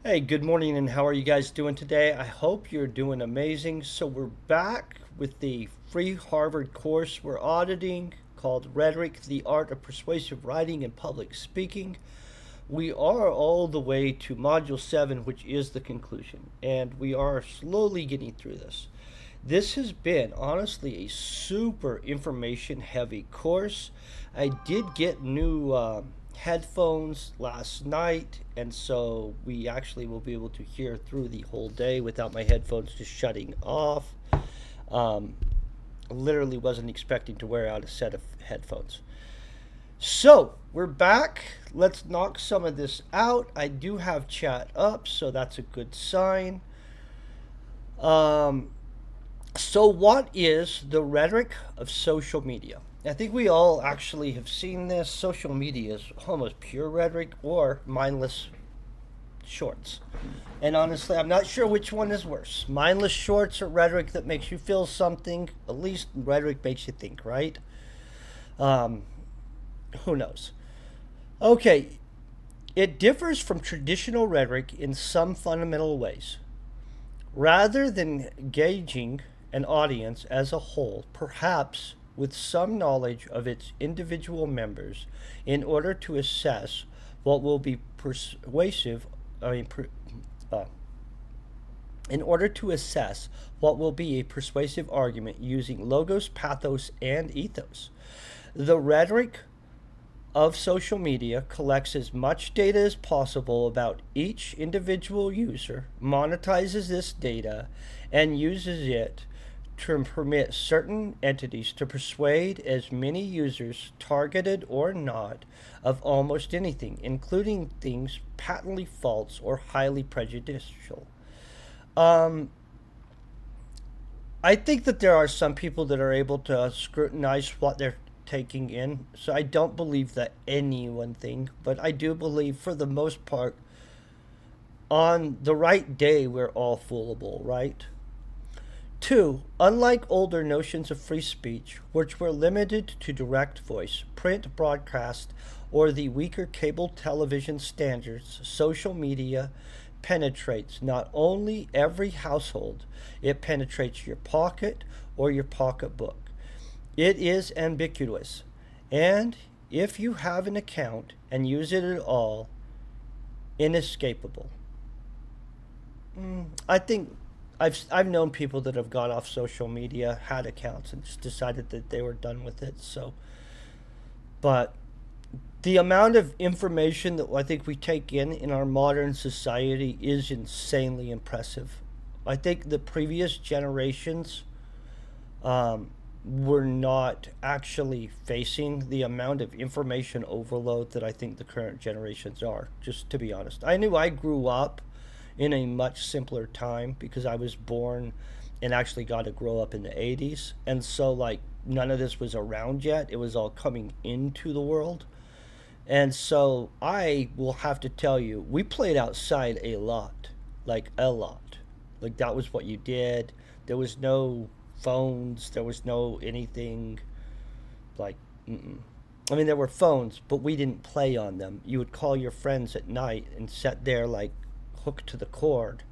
Hey, good morning, and how are you guys doing today? I hope you're doing amazing. So, we're back with the free Harvard course we're auditing called Rhetoric, the Art of Persuasive Writing and Public Speaking. We are all the way to Module 7, which is the conclusion, and we are slowly getting through this. This has been honestly a super information heavy course. I did get new headphones last night, and so we actually will be able to hear through the whole day without my headphones just shutting off. Um, Literally wasn't expecting to wear out a set of headphones. So we're back. Let's knock some of this out. I do have chat up, so that's a good sign. Um, So, what is the rhetoric of social media? I think we all actually have seen this. Social media is almost pure rhetoric or mindless shorts. And honestly, I'm not sure which one is worse. Mindless shorts or rhetoric that makes you feel something. At least rhetoric makes you think, right? Um, who knows? Okay, it differs from traditional rhetoric in some fundamental ways. Rather than gauging an audience as a whole, perhaps with some knowledge of its individual members, in order to assess what will be persuasive, I mean, uh, in order to assess what will be a persuasive argument using logos, pathos, and ethos. The rhetoric of social media collects as much data as possible about each individual user, monetizes this data, and uses it to permit certain entities to persuade as many users, targeted or not, of almost anything, including things patently false or highly prejudicial. Um, I think that there are some people that are able to scrutinize what they're taking in. So I don't believe that any one thing, but I do believe for the most part, on the right day, we're all foolable, right? Two, unlike older notions of free speech, which were limited to direct voice, print broadcast, or the weaker cable television standards, social media penetrates not only every household, it penetrates your pocket or your pocketbook. It is ubiquitous, and if you have an account and use it at all, inescapable. I think I've known people that have gone off social media, had accounts, and just decided that they were done with it. So, but the amount of information that I think we take in our modern society is insanely impressive. I think the previous generations were not actually facing the amount of information overload that I think the current generations are, just to be honest. I knew I grew up in a much simpler time because I was born and actually got to grow up in the 80s. And so, like, none of this was around yet. It was all coming into the world. And so, I will have to tell you, we played outside a lot. Like, a lot. Like, that was what you did. There was no phones, there was no anything like, mm-mm. I mean, there were phones, but we didn't play on them. You would call your friends at night and sit there like hooked to the cord.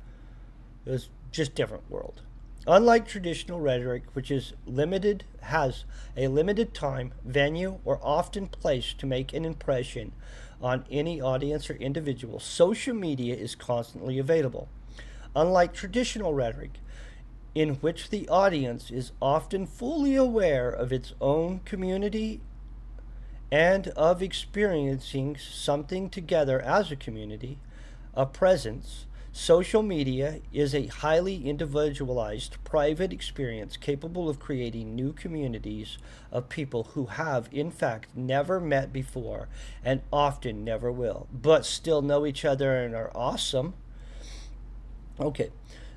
It was just different world. Unlike traditional rhetoric, which is limited, has a limited time, venue, or often place to make an impression on any audience or individual, social media is constantly available. Unlike traditional rhetoric, in which the audience is often fully aware of its own community and of experiencing something together as a community, a presence, social media is a highly individualized, private experience capable of creating new communities of people who have, in fact, never met before and often never will, but still know each other and are awesome. Okay.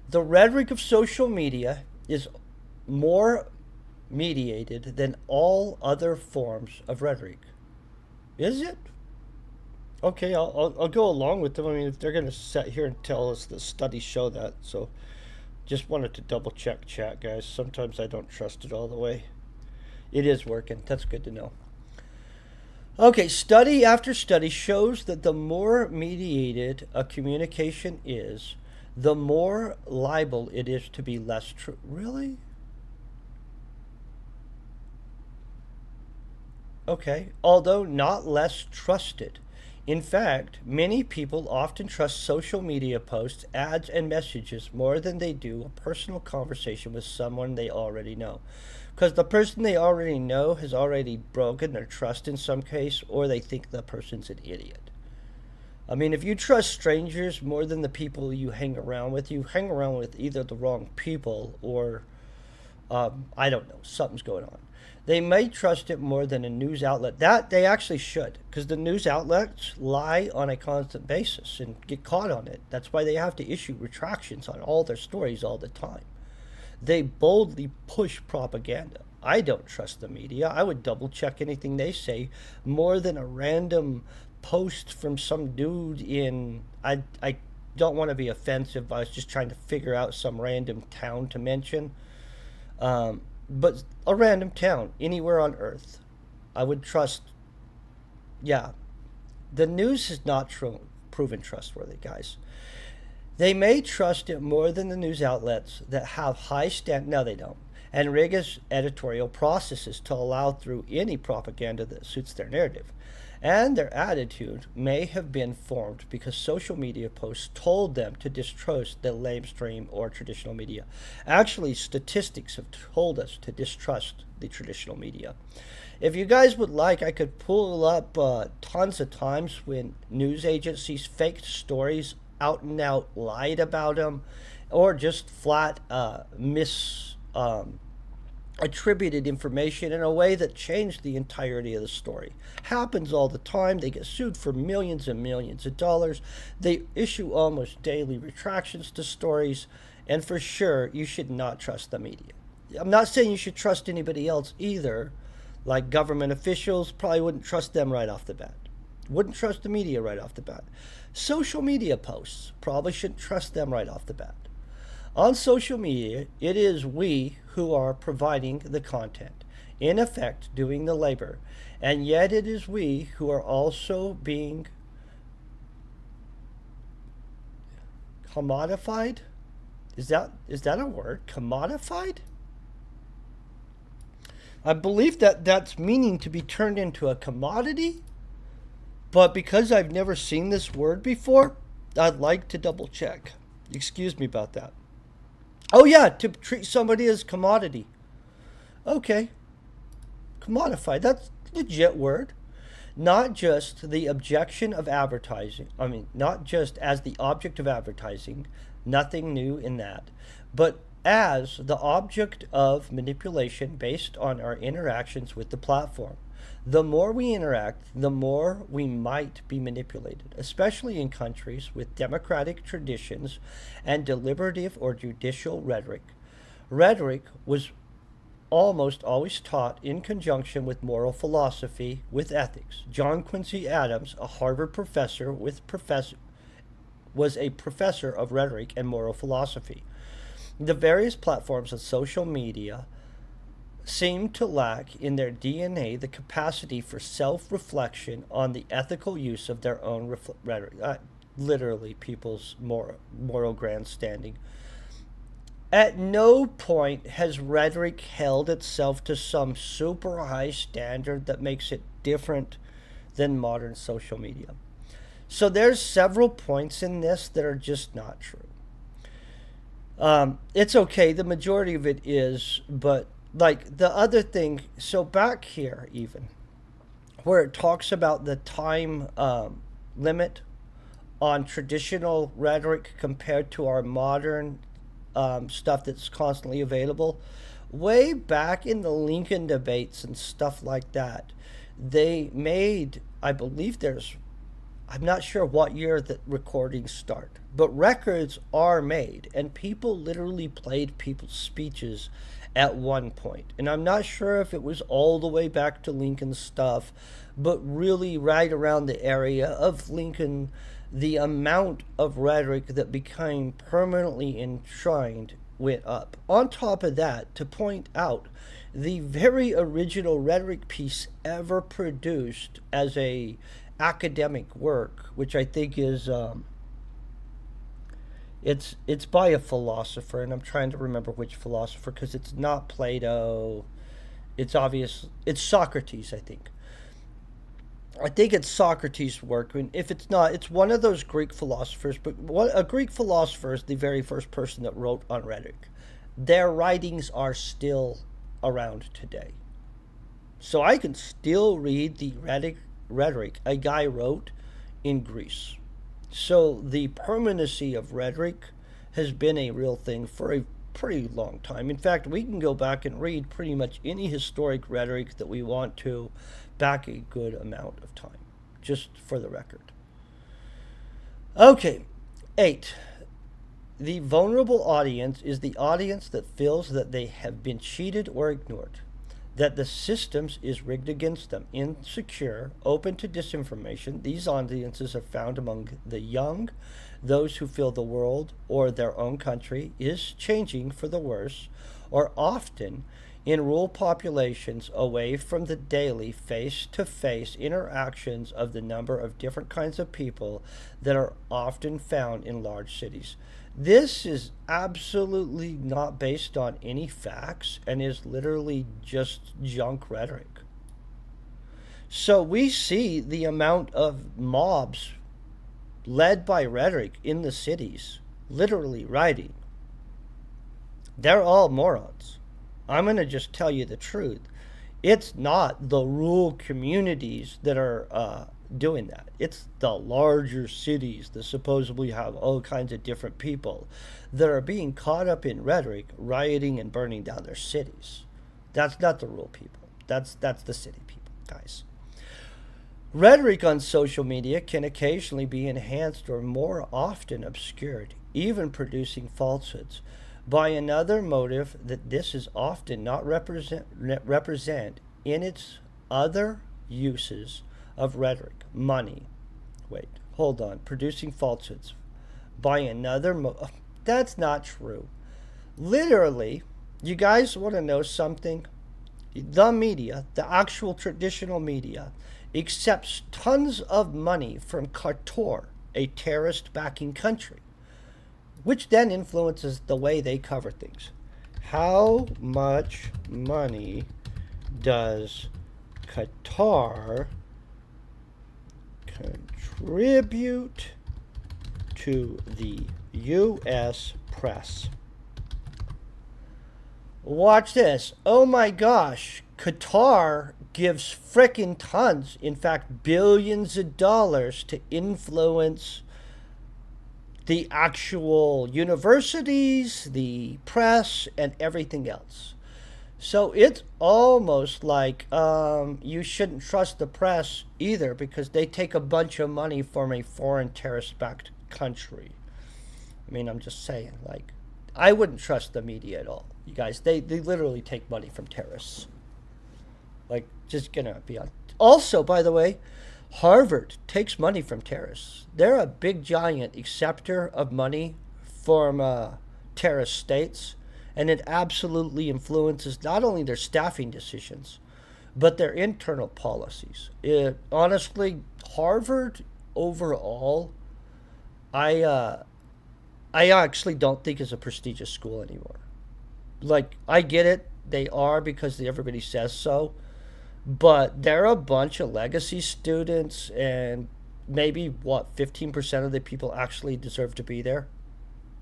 The rhetoric of social media is more mediated than all other forms of rhetoric. Is it? Okay, I'll go along with them. I mean, if they're going to sit here and tell us that studies show that, so just wanted to double check chat, guys. Sometimes I don't trust it all the way. It is working. That's good to know. Okay, study after study shows that the more mediated a communication is, the more liable it is to be less true. Really? Okay, although not less trusted. In fact, many people often trust social media posts, ads, and messages more than they do a personal conversation with someone they already know. Because the person they already know has already broken their trust in some case, or they think the person's an idiot. I mean, if you trust strangers more than the people you hang around with either the wrong people or I don't know, something's going on. They may trust it more than a news outlet. That they actually should, because the news outlets lie on a constant basis and get caught on it. That's why they have to issue retractions on all their stories all the time. They boldly push propaganda. I don't trust the media. I would double check anything they say more than a random post from some dude in. I don't want to be offensive. I was just trying to figure out some random town to mention. But a random town anywhere on Earth, I would trust. Yeah, the news is not proven trustworthy, guys. They may trust it more than the news outlets that have high stand. No, they don't. And rigorous editorial processes to allow through any propaganda that suits their narrative. And their attitude may have been formed because social media posts told them to distrust the lamestream or traditional media. Actually, statistics have told us to distrust the traditional media. If you guys would like, I could pull up tons of times when news agencies faked stories, out and out lied about them, or just flat attributed information in a way that changed the entirety of the story. Happens all the time. They get sued for millions and millions of dollars. They issue almost daily retractions to stories, and for sure, you should not trust the media. I'm not saying you should trust anybody else either. Like government officials, probably wouldn't trust them right off the bat. Wouldn't trust the media right off the bat. Social media posts, probably shouldn't trust them right off the bat. On social media, it is we who are providing the content, in effect, doing the labor. And yet it is we who are also being commodified. Is that a word? Commodified? I believe that that's meaning to be turned into a commodity, but because I've never seen this word before, I'd like to double check. Excuse me about that. Oh yeah, to treat somebody as commodity. Okay, commodified. That's a legit word. Not just the objection of advertising. I mean, not just as the object of advertising. Nothing new in that, but as the object of manipulation based on our interactions with the platform. The more we interact, the more we might be manipulated, especially in countries with democratic traditions and deliberative or judicial rhetoric. Rhetoric was almost always taught in conjunction with moral philosophy, with ethics. John Quincy Adams, a Harvard was a professor of rhetoric and moral philosophy. The various platforms of social media seem to lack in their DNA the capacity for self-reflection on the ethical use of their own rhetoric. Literally, people's moral grandstanding. At no point has rhetoric held itself to some super high standard that makes it different than modern social media. So there's several points in this that are just not true. It's okay, the majority of it is, but like the other thing, so back here even, where it talks about the time limit on traditional rhetoric compared to our modern stuff that's constantly available, way back in the Lincoln debates and stuff like that, they made, I believe I'm not sure what year the recordings start, but records are made, and people literally played people's speeches at one point. And I'm not sure if it was all the way back to Lincoln's stuff, but really right around the area of Lincoln, the amount of rhetoric that became permanently enshrined went up. On top of that, to point out the very original rhetoric piece ever produced as a academic work, which I think is it's by a philosopher, and I'm trying to remember which philosopher because it's not Plato. It's obvious. It's Socrates, I think. I think it's Socrates' work. And if it's not, it's one of those Greek philosophers. But a Greek philosopher is the very first person that wrote on rhetoric. Their writings are still around today. So I can still read the rhetoric a guy wrote in Greece. So the permanency of rhetoric has been a real thing for a pretty long time. In fact, we can go back and read pretty much any historic rhetoric that we want to back a good amount of time, just for the record. Okay, 8. The vulnerable audience is the audience that feels that they have been cheated or ignored, that the systems is rigged against them. Insecure, open to disinformation, these audiences are found among the young, those who feel the world or their own country is changing for the worse, or often in rural populations away from the daily face-to-face interactions of the number of different kinds of people that are often found in large cities. This is absolutely not based on any facts and is literally just junk rhetoric. So we see the amount of mobs led by rhetoric in the cities, literally writing. They're all morons. I'm going to just tell you the truth. It's not the rural communities that are doing that. It's the larger cities that supposedly have all kinds of different people that are being caught up in rhetoric, rioting and burning down their cities. That's not the rural people. That's the city people, guys. Rhetoric on social media can occasionally be enhanced or more often obscured, even producing falsehoods, by another motive that this is often not represent in its other uses of rhetoric. Money. Wait, hold on. Producing falsehoods. By another that's not true. Literally, you guys want to know something? The media, the actual traditional media, accepts tons of money from Qatar, a terrorist backing country, which then influences the way they cover things. How much money does Qatar contribute to the U.S. press? Watch this. Oh my gosh. Qatar gives frickin' tons, in fact, billions of dollars to influence the actual universities, the press, and everything else. So it's almost like you shouldn't trust the press either because they take a bunch of money from a foreign terrorist-backed country. I mean, I'm just saying, like, I wouldn't trust the media at all. You guys, they literally take money from terrorists. Like, just gonna be on. Also, by the way, Harvard takes money from terrorists. They're a big giant acceptor of money from terrorist states, and it absolutely influences not only their staffing decisions, but their internal policies. Honestly, Harvard overall, I actually don't think is a prestigious school anymore. Like, I get it, they are because everybody says so. But they're a bunch of legacy students, and maybe, 15% of the people actually deserve to be there?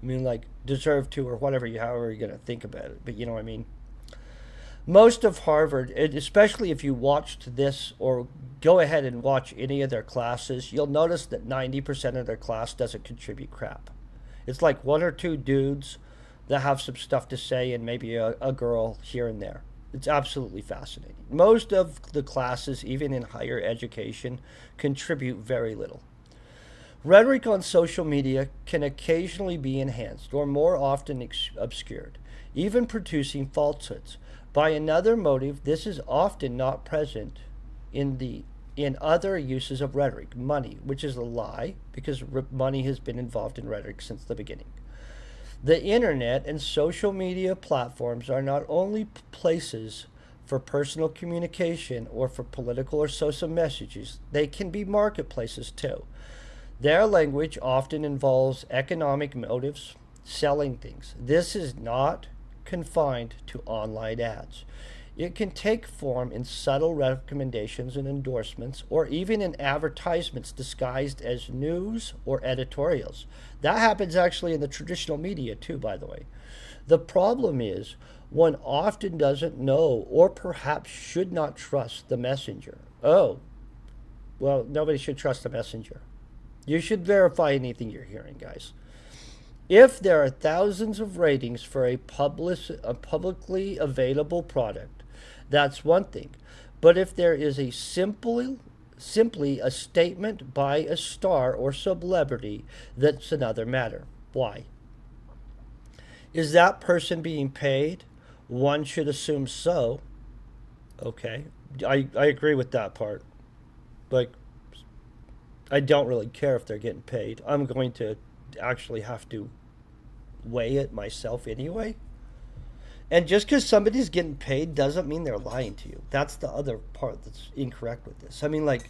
I mean, like, deserve to, or whatever, however you're going to think about it. But you know what I mean? Most of Harvard, especially if you watched this or go ahead and watch any of their classes, you'll notice that 90% of their class doesn't contribute crap. It's like one or two dudes that have some stuff to say and maybe a girl here and there. It's absolutely fascinating. Most of the classes, even in higher education, contribute very little. Rhetoric on social media can occasionally be enhanced or more often obscured, even producing falsehoods. By another motive, this is often not present in other uses of rhetoric. Money, which is a lie, because money has been involved in rhetoric since the beginning. The internet and social media platforms are not only places for personal communication or for political or social messages, they can be marketplaces too. Their language often involves economic motives, selling things. This is not confined to online ads. It can take form in subtle recommendations and endorsements, or even in advertisements disguised as news or editorials. That happens actually in the traditional media, too, by the way. The problem is one often doesn't know or perhaps should not trust the messenger. Oh, well, nobody should trust the messenger. You should verify anything you're hearing, guys. If there are thousands of ratings for a publicly available product, that's one thing. But if there is simply a statement by a star or celebrity, that's another matter. Why? Is that person being paid? One should assume so. Okay. I agree with that part. Like, I don't really care if they're getting paid. I'm going to actually have to weigh it myself anyway. And just because somebody's getting paid doesn't mean they're lying to you. That's the other part that's incorrect with this. I mean, like,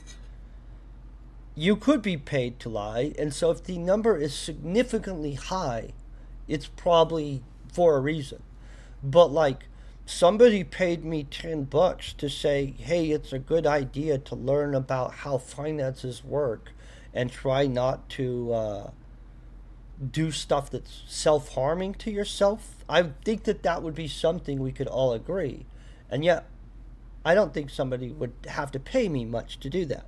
you could be paid to lie, and so if the number is significantly high, it's probably for a reason. But, like, somebody paid me $10 to say, hey, it's a good idea to learn about how finances work and try not to do stuff that's self harming to yourself. I think that that would be something we could all agree. And yet, I don't think somebody would have to pay me much to do that.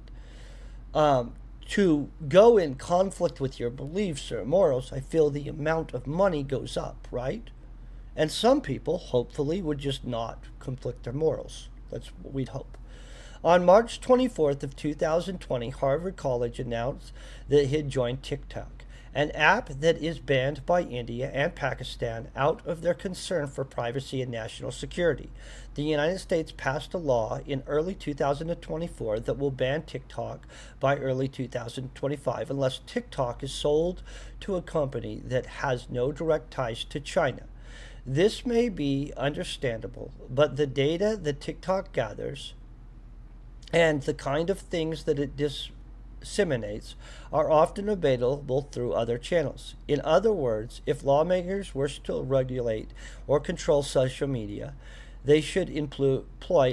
To go in conflict with your beliefs or morals, I feel the amount of money goes up, right? And some people, hopefully, would just not conflict their morals. That's what we'd hope. On March 24th of 2020, Harvard College announced that it had joined TikTok, an app that is banned by India and Pakistan out of their concern for privacy and national security. The United States passed a law in early 2024 that will ban TikTok by early 2025 unless TikTok is sold to a company that has no direct ties to China. This may be understandable, but the data that TikTok gathers and the kind of things that it disseminates are often available through other channels. In other words, if lawmakers were to regulate or control social media, they should employ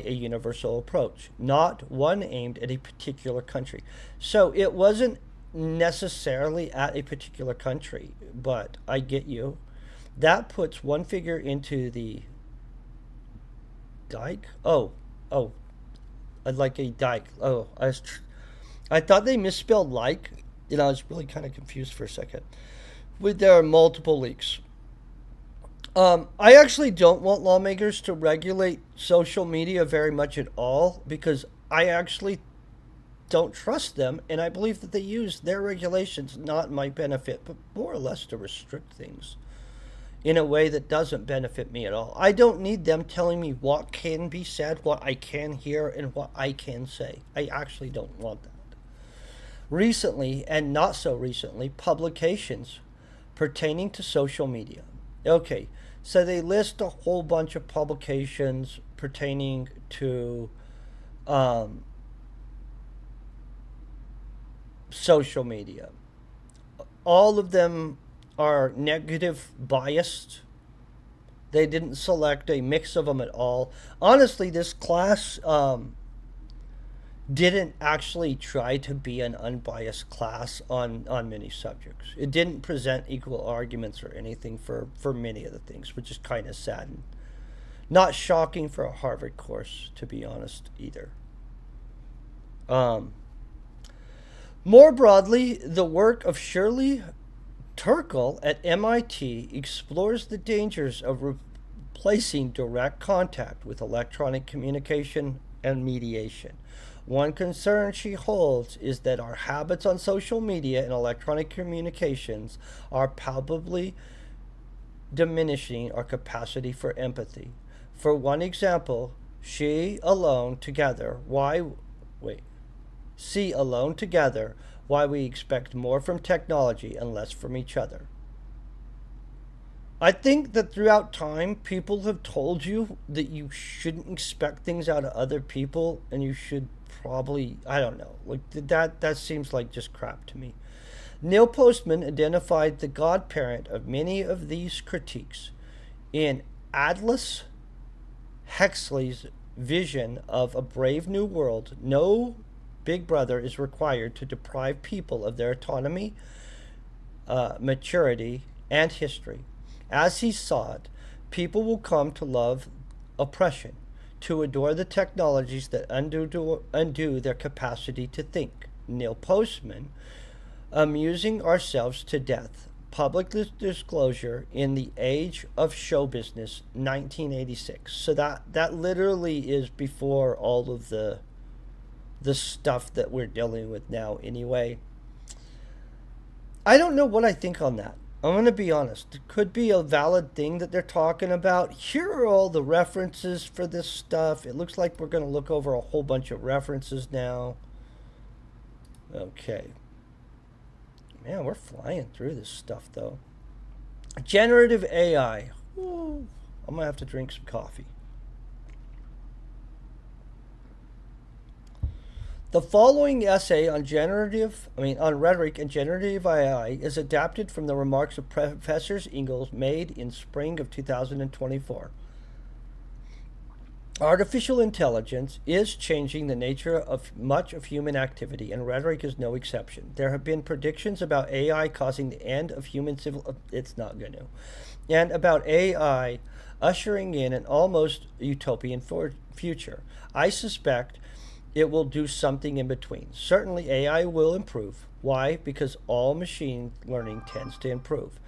a universal approach, not one aimed at a particular country. So it wasn't necessarily at a particular country, but I get you. That puts one figure into the dike. Oh, like a dike. Oh, I thought they misspelled like. I was really kind of confused for a second. With there are multiple leaks. I actually don't want lawmakers to regulate social media very much at all because I actually don't trust them, and I believe that they use their regulations not in my benefit, but more or less to restrict things in a way that doesn't benefit me at all. I don't need them telling me what can be said, what I can hear, and what I can say. I actually don't want that. Recently, and not so recently, publications pertaining to social media. Okay, so they list a whole bunch of publications pertaining to social media. All of them are negative biased. They didn't select a mix of them at all. Honestly, this class didn't actually try to be an unbiased class on many subjects. It didn't present equal arguments or anything for many of the things, which is kind of sad. And not shocking for a Harvard course, to be honest, either. More broadly, the work of Shirley Turkle at MIT explores the dangers of replacing direct contact with electronic communication and mediation. One concern she holds is that our habits on social media and electronic communications are palpably diminishing our capacity for empathy. For one example, see alone together why we expect more from technology and less from each other. I think that throughout time, people have told you that you shouldn't expect things out of other people, and you should probably, I don't know, like that seems like just crap to me. Neil Postman identified the godparent of many of these critiques in Aldous Huxley's vision of a brave new world. No big brother is required to deprive people of their autonomy, maturity, and history. As he saw it, people will come to love oppression, to adore the technologies that undo their capacity to think. Neil Postman, amusing ourselves to death. Public disclosure in the age of show business, 1986. So that literally is before all of the stuff that we're dealing with now. Anyway, I don't know what I think on that. I'm going to be honest. It could be a valid thing that they're talking about. Here are all the references for this stuff. It looks like we're going to look over a whole bunch of references now. Okay. Man, we're flying through this stuff, though. Generative AI. Ooh, I'm going to have to drink some coffee. The following essay on rhetoric and generative AI is adapted from the remarks of Professor Ingalls made in spring of 2024. Artificial intelligence is changing the nature of much of human activity, and rhetoric is no exception. There have been predictions about AI causing the end of human civil. It's not going to. And about AI ushering in an almost utopian future. I suspect it will do something in between. Certainly, AI will improve. Why? Because all machine learning tends to improve.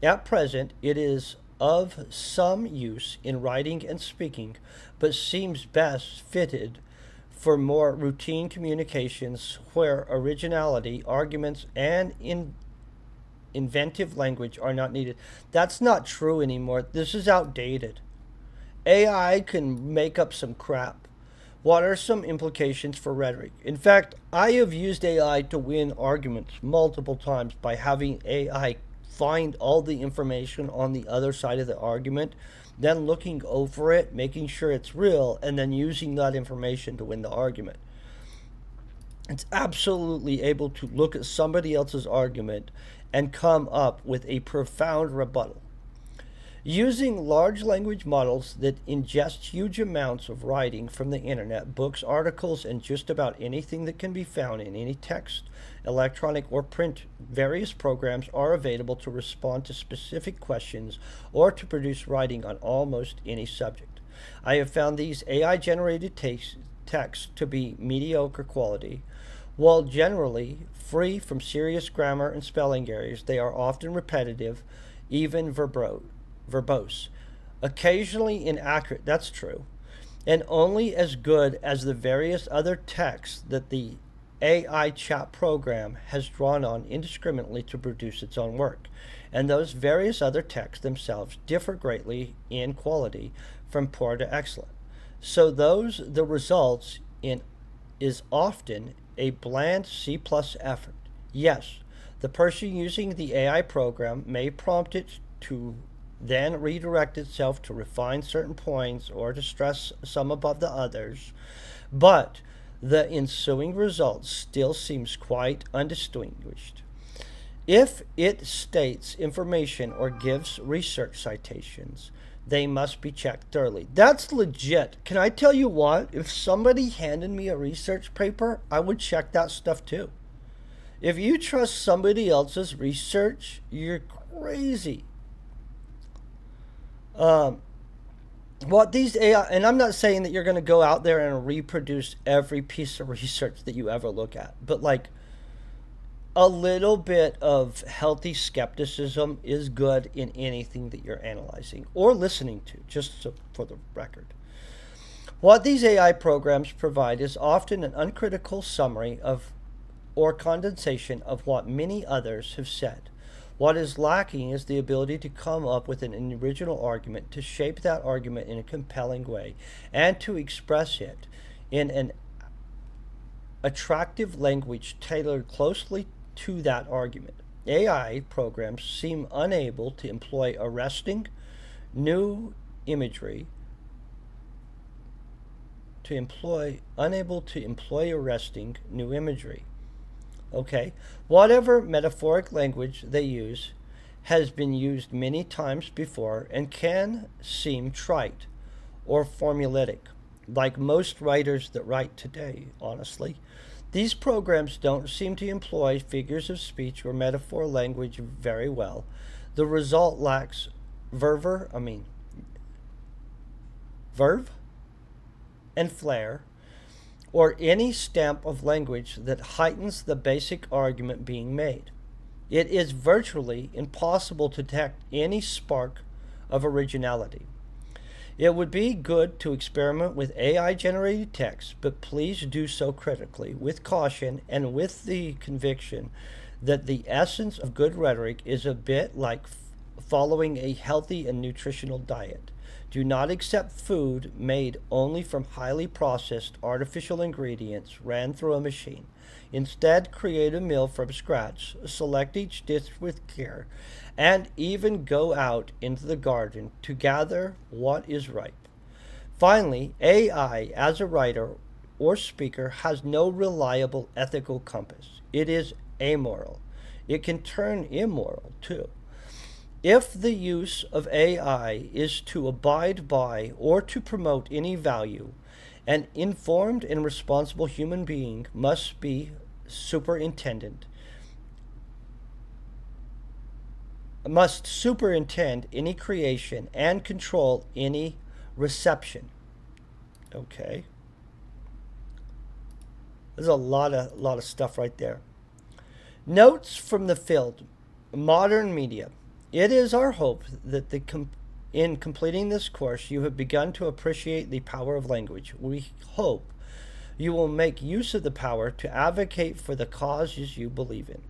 At present, it is of some use in writing and speaking, but seems best fitted for more routine communications where originality, arguments, and inventive language are not needed. That's not true anymore. This is outdated. AI can make up some crap. What are some implications for rhetoric? In fact, I have used AI to win arguments multiple times by having AI find all the information on the other side of the argument, then looking over it, making sure it's real, and then using that information to win the argument. It's absolutely able to look at somebody else's argument and come up with a profound rebuttal. Using large language models that ingest huge amounts of writing from the internet, books, articles, and just about anything that can be found in any text, electronic or print, various programs are available to respond to specific questions or to produce writing on almost any subject. I have found these AI-generated texts to be mediocre quality. While generally free from serious grammar and spelling errors, they are often repetitive, even verbose, occasionally inaccurate, that's true, and only as good as the various other texts that the AI chat program has drawn on indiscriminately to produce its own work. And those various other texts themselves differ greatly in quality from poor to excellent. So the results in is often a bland C plus effort. Yes, the person using the AI program may prompt it to then redirect itself to refine certain points or to stress some above the others, but the ensuing result still seems quite undistinguished. If it states information or gives research citations, they must be checked thoroughly. That's legit. Can I tell you what? If somebody handed me a research paper, I would check that stuff too. If you trust somebody else's research, you're crazy. What these AI, and I'm not saying that you're going to go out there and reproduce every piece of research that you ever look at, but like a little bit of healthy skepticism is good in anything that you're analyzing or listening to, just so, for the record. What these AI programs provide is often an uncritical summary of or condensation of what many others have said. What is lacking is the ability to come up with an original argument, to shape that argument in a compelling way, and to express it in an attractive language tailored closely to that argument. AI programs seem unable to employ arresting new imagery unable to employ arresting new imagery. Okay? Whatever metaphoric language they use has been used many times before and can seem trite or formulaic, like most writers that write today, honestly. These programs don't seem to employ figures of speech or metaphor language very well. The result lacks verve and flair, or any stamp of language that heightens the basic argument being made. It is virtually impossible to detect any spark of originality. It would be good to experiment with AI generated text, but please do so critically, with caution, and with the conviction that the essence of good rhetoric is a bit like following a healthy and nutritional diet. Do not accept food made only from highly processed artificial ingredients ran through a machine. Instead, create a meal from scratch, select each dish with care, and even go out into the garden to gather what is ripe. Finally, AI as a writer or speaker has no reliable ethical compass. It is amoral. It can turn immoral, too. If the use of AI is to abide by or to promote any value, an informed and responsible human being must superintend any creation and control any reception. Okay. There's a lot of stuff right there. Notes from the field. Modern media. It is our hope that in completing this course, you have begun to appreciate the power of language. We hope you will make use of the power to advocate for the causes you believe in.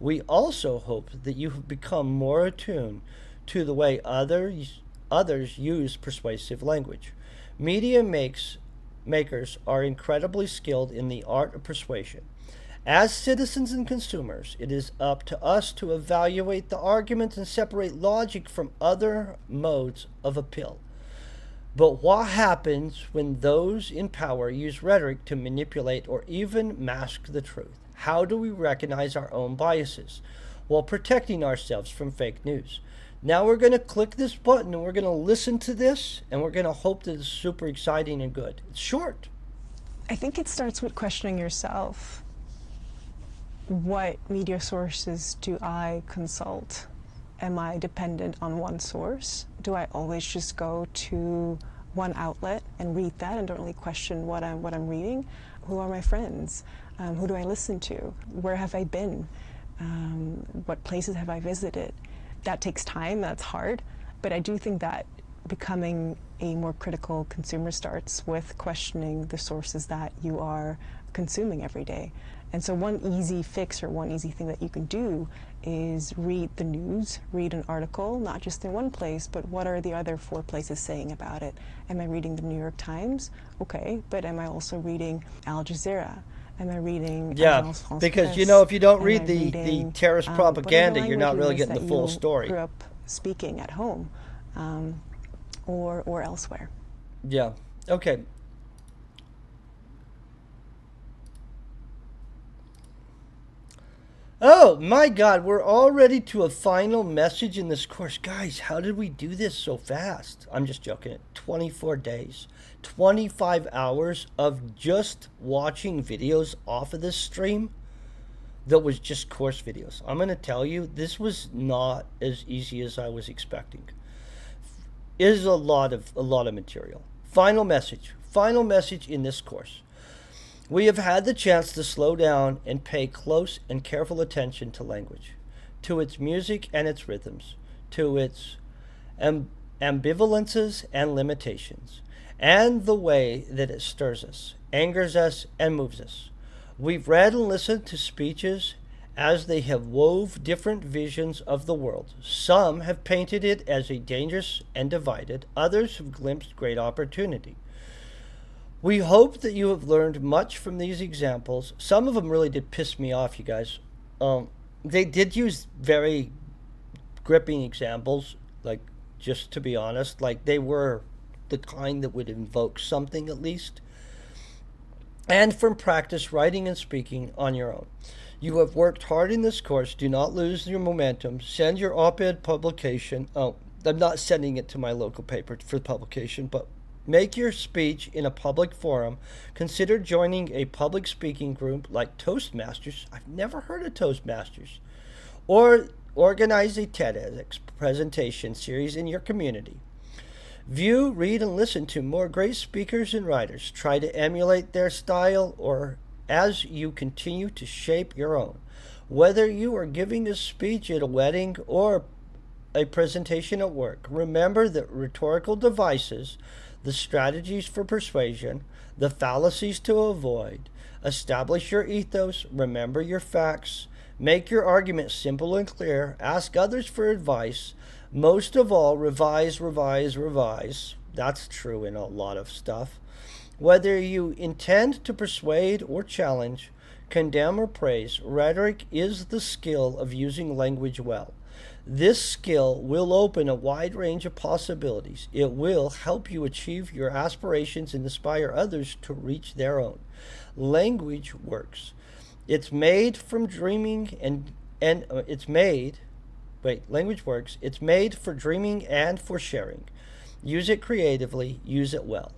We also hope that you have become more attuned to the way others use persuasive language. Media makers are incredibly skilled in the art of persuasion. As citizens and consumers, it is up to us to evaluate the arguments and separate logic from other modes of appeal. But what happens when those in power use rhetoric to manipulate or even mask the truth? How do we recognize our own biases while protecting ourselves from fake news? Now we're going to click this button and we're going to listen to this and we're going to hope that it's super exciting and good. It's short. I think it starts with questioning yourself. What media sources do I consult? Am I dependent on one source? Do I always just go to one outlet and read that and don't really question what I'm reading? Who are my friends? Who do I listen to? Where have I been? What places have I visited? That takes time, that's hard, but I do think that becoming a more critical consumer starts with questioning the sources that you are consuming every day. And so one easy fix or one easy thing that you can do is read the news, read an article, not just in one place, but what are the other 4 places saying about it? Am I reading the New York Times? Okay, but am I also reading Al Jazeera? Am I reading Agence France because Presse? If you don't read the terrorist propaganda, you're not really getting the full story. Grew up speaking at home or elsewhere. Yeah. Okay. Oh my God, we're already to a final message in this course. Guys, how did we do this so fast? I'm just joking. 24 days, 25 hours of just watching videos off of this stream that was just course videos. I'm going to tell you, this was not as easy as I was expecting. It is a lot of material. Final message in this course. We have had the chance to slow down and pay close and careful attention to language, to its music and its rhythms, to its ambivalences and limitations, and the way that it stirs us, angers us, and moves us. We've read and listened to speeches as they have wove different visions of the world. Some have painted it as a dangerous and divided, others have glimpsed great opportunity. We hope that you have learned much from these examples. Some of them really did piss me off, you guys. They did use very gripping examples, like, just to be honest, like they were the kind that would invoke something at least. And from practice writing and speaking on your own. You have worked hard in this course. Do not lose your momentum. Send your op ed publication. Oh, I'm not sending it to my local paper for publication, but make your speech in a public forum. Consider joining a public speaking group like Toastmasters. I've never heard of Toastmasters. Or organize a TEDx presentation series in your community. View, read, and listen to more great speakers and writers. Try to emulate their style or as you continue to shape your own. Whether you are giving a speech at a wedding or a presentation at work, remember that rhetorical devices, the strategies for persuasion, the fallacies to avoid, establish your ethos, remember your facts, make your argument simple and clear, ask others for advice. Most of all, revise, revise, revise. That's true in a lot of stuff. Whether you intend to persuade or challenge, condemn or praise, rhetoric is the skill of using language well. This skill will open a wide range of possibilities. It will help you achieve your aspirations and inspire others to reach their own. Language works. It's made from dreaming and it's made language works. It's made for dreaming and for sharing. Use it creatively, use it well.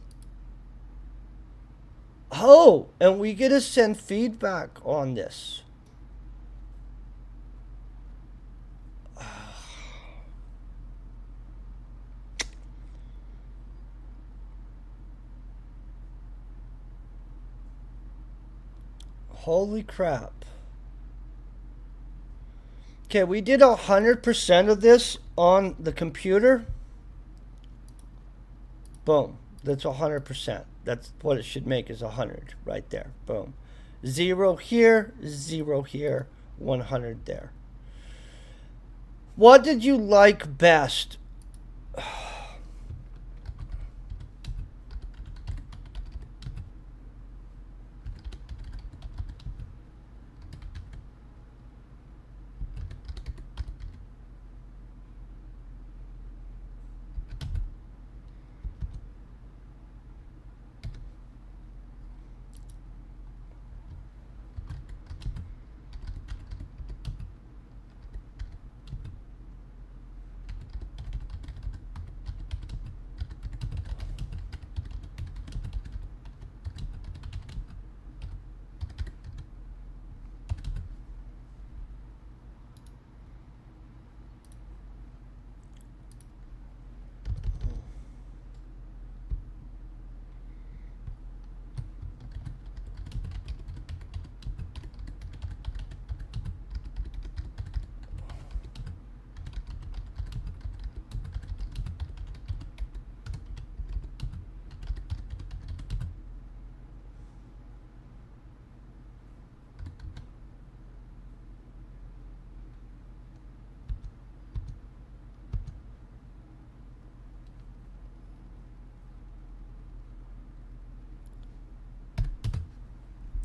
Oh, and we get to send feedback on this. Holy crap. Okay, we did 100% of this on the computer. Boom. That's 100%. That's what it should make, is 100 right there. Boom. 0 here, 0 here, 100 there. What did you like best?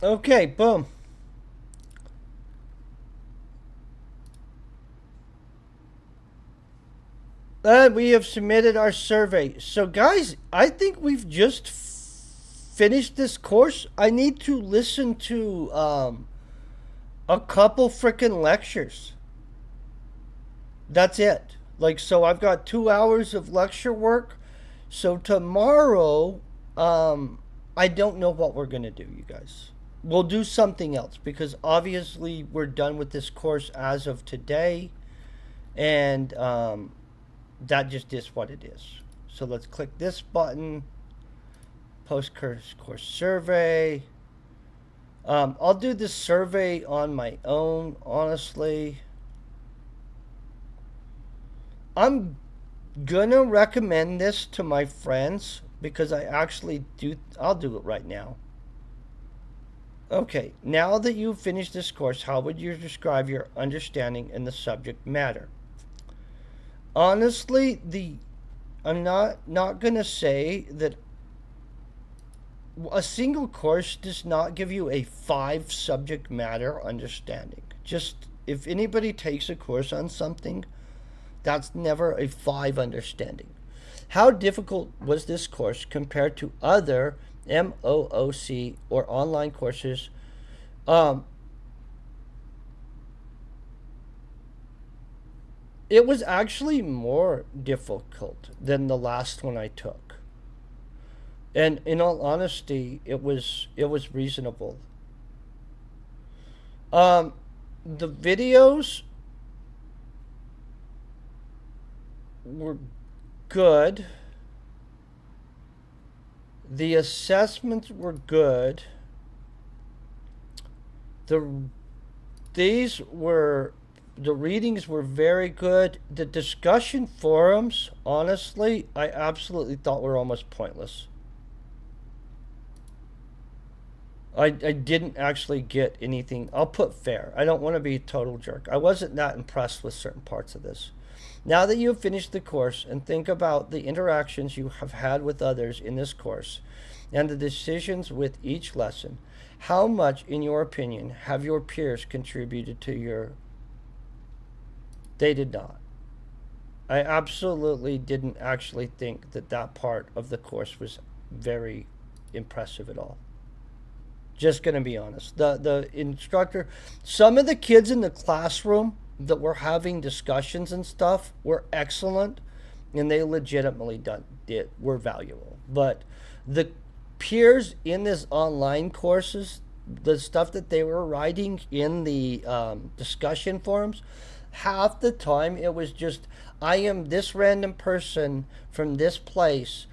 Okay, boom. And we have submitted our survey. So, guys, I think we've just finished this course. I need to listen to a couple freaking lectures. That's it. Like, so I've got 2 hours of lecture work. So tomorrow, I don't know what we're going to do, you guys. We'll do something else because obviously we're done with this course as of today. And that just is what it is. So let's click this button. Post-course survey. I'll do this survey on my own, honestly. I'm gonna recommend this to my friends because I actually do. I'll do it right now. Okay, now that you've finished this course, how would you describe your understanding in the subject matter? Honestly, I'm not gonna say that a single course does not give you a 5 subject matter understanding. Just if anybody takes a course on something, that's never a 5 understanding. How difficult was this course compared to other MOOC or online courses? It was actually more difficult than the last one I took. And in all honesty, it was reasonable. The videos were good. The assessments were good. The these were the readings were very good. The discussion forums, honestly, I absolutely thought were almost pointless. I didn't actually get anything. I'll put fair. I don't want to be a total jerk. I wasn't that impressed with certain parts of this. Now that you have finished the course and think about the interactions you have had with others in this course and the decisions with each lesson, how much, in your opinion, have your peers contributed to your... They did not. I absolutely didn't actually think that that part of the course was very impressive at all. Just going to be honest. The instructor, some of the kids in the classroom that were having discussions and stuff were excellent, and they legitimately were valuable. But the peers in this online courses, the stuff that they were writing in the discussion forums, half the time it was just, I am this random person from this place.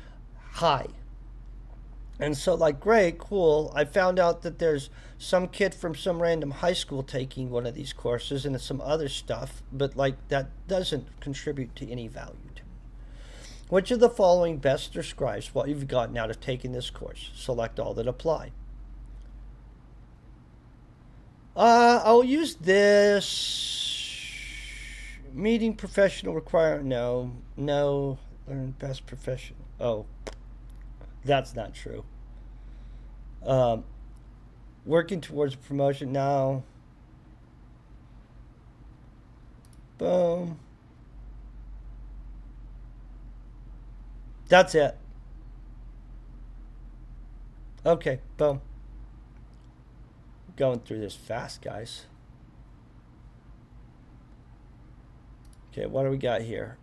Hi. And so, like, great, cool. I found out that there's some kid from some random high school taking one of these courses and some other stuff, but, like, that doesn't contribute to any value to me. Which of the following best describes what you've gotten out of taking this course? Select all that apply. I'll use this. Meeting professional requirement. No. Learn best profession. Oh. That's not true. Working towards promotion now. Boom. That's it. Okay, boom. Going through this fast, guys. Okay, what do we got here?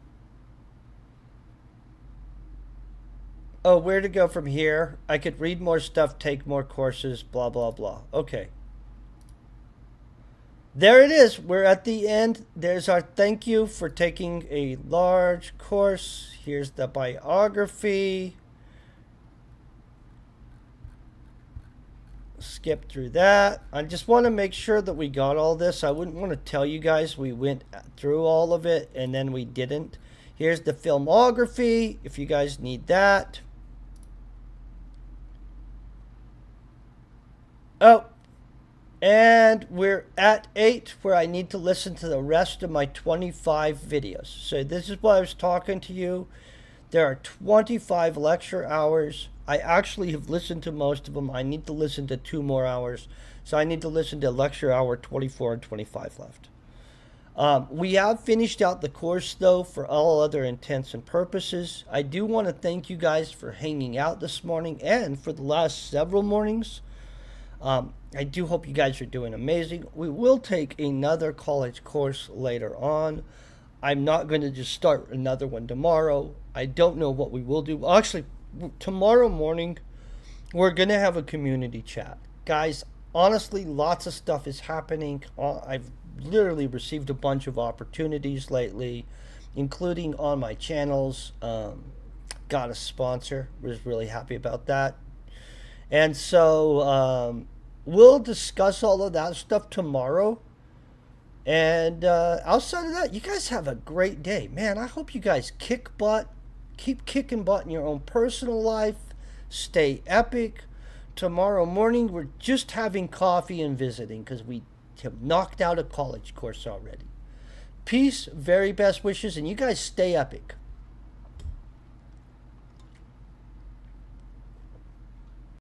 Oh, where to go from here? I could read more stuff, take more courses, blah, blah, blah. Okay. There it is. We're at the end. There's our thank you for taking a large course. Here's the biography. Skip through that. I just want to make sure that we got all this. I wouldn't want to tell you guys we went through all of it and then we didn't. Here's the filmography if you guys need that. Oh, and we're at 8 where I need to listen to the rest of my 25 videos. So this is what I was talking to you. There are 25 lecture hours. I actually have listened to most of them. I need to listen to 2 more hours. So I need to listen to lecture hour 24 and 25 left. We have finished out the course, though, for all other intents and purposes. I do want to thank you guys for hanging out this morning and for the last several mornings. I do hope you guys are doing amazing. We will take another college course later on. I'm not going to just start another one tomorrow. I don't know what we will do. Actually, tomorrow morning, we're going to have a community chat. Guys, honestly, lots of stuff is happening. I've literally received a bunch of opportunities lately, including on my channels. Got a sponsor. Was really happy about that. And so we'll discuss all of that stuff tomorrow. And outside of that, you guys have a great day. Man, I hope you guys kick butt. Keep kicking butt in your own personal life. Stay epic. Tomorrow morning, we're just having coffee and visiting because we have knocked out a college course already. Peace, very best wishes, and you guys stay epic.